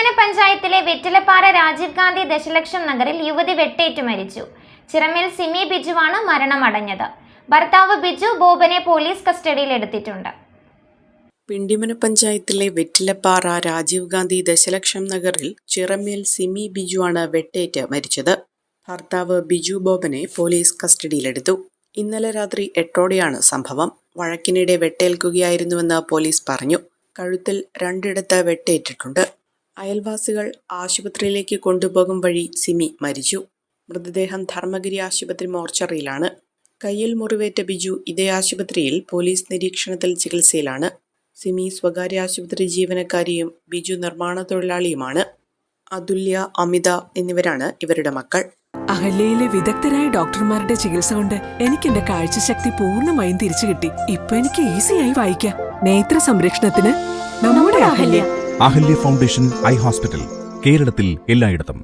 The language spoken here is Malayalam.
പിണ്ടിമന പഞ്ചായത്തിലെ വെറ്റിലപ്പാറ രാജീവ് ഗാന്ധി ദശലക്ഷം നഗറിൽ യുവതി വെട്ടേറ്റു മരിച്ചു. ചിറമേൽ സിമി ബിജുവാണ് മരണമടഞ്ഞത്. ഭർത്താവ് ബിജു ബോബനെ പോലീസ് കസ്റ്റഡിയിൽ എടുത്തിട്ടുണ്ട്. പിണ്ടിമന പഞ്ചായത്തിലെ വെറ്റിലപ്പാറ രാജീവ് ഗാന്ധി ദശലക്ഷം നഗറിൽ ചിറമേൽ സിമി ബിജുവാണ് വെട്ടേറ്റ് മരിച്ചത്. ഭർത്താവ് ബിജു ബോബനെ പോലീസ് കസ്റ്റഡിയിലെടുത്തു. ഇന്നലെ രാത്രി 8ഓടെയാണ് സംഭവം. വഴക്കിനിടെ വെട്ടേൽക്കുകയായിരുന്നുവെന്ന് പോലീസ് പറഞ്ഞു. കഴുത്തിൽ 2 വെട്ടേറ്റിട്ടുണ്ട്. അയൽവാസികൾ ആശുപത്രിയിലേക്ക് കൊണ്ടുപോകും വഴി സിമി മരിച്ചു. മൃതദേഹം ധർമ്മഗിരി ആശുപത്രി മോർച്ചറിയിലാണ്. കയ്യിൽ മുറിവേറ്റ ബിജു ഇതേ ആശുപത്രിയിൽ പോലീസ് നിരീക്ഷണത്തിൽ ചികിത്സയിലാണ്. സിമി സ്വകാര്യ ആശുപത്രി ജീവനക്കാരിയും ബിജു നിർമ്മാണ തൊഴിലാളിയുമാണ്. അതുല്യ, അമിത എന്നിവരാണ് ഇവരുടെ മക്കൾ. അഹല്യയിലെ വിദഗ്ധരായ ഡോക്ടർമാരുടെ ചികിത്സ കൊണ്ട് എനിക്ക് എന്റെ കാഴ്ചശക്തി പൂർണ്ണമായും തിരിച്ചു കിട്ടി. ഇപ്പൊ എനിക്ക് ഈസിയായി വായിക്കാം. നേത്ര സംരക്ഷണത്തിന് നമ്മുടെ Ahalya. Ahalya foundation eye hospital, കേരളത്തിൽ എല്ലായിടത്തും.